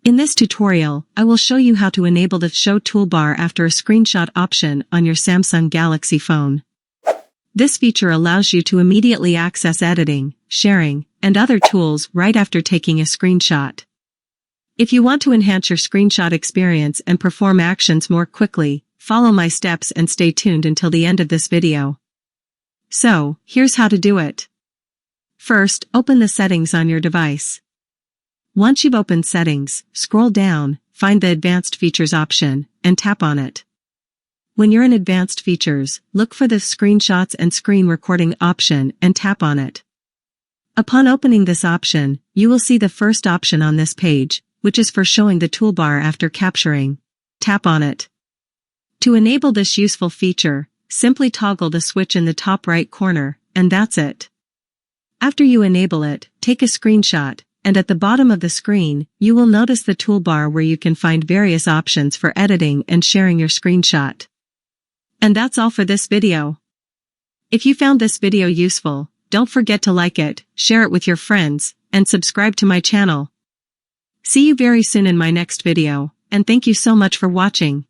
In this tutorial, I will show you how to enable the Show Toolbar After a screenshot option on your Samsung Galaxy phone. This feature allows you to immediately access editing, sharing, and other tools right after taking a screenshot. If you want to enhance your screenshot experience and perform actions more quickly, follow my steps and stay tuned until the end of this video. So, here's how to do it. First, open the settings on your device. Once you've opened Settings, scroll down, find the Advanced Features option, and tap on it. When you're in Advanced Features, look for the Screenshots and Screen Recording option and tap on it. Upon opening this option, you will see the first option on this page, which is for showing the toolbar after capturing. Tap on it. To enable this useful feature, simply toggle the switch in the top right corner, and that's it. After you enable it, take a screenshot, and at the bottom of the screen, you will notice the toolbar where you can find various options for editing and sharing your screenshot. And that's all for this video. If you found this video useful, don't forget to like it, share it with your friends, and subscribe to my channel. See you very soon in my next video, and thank you so much for watching.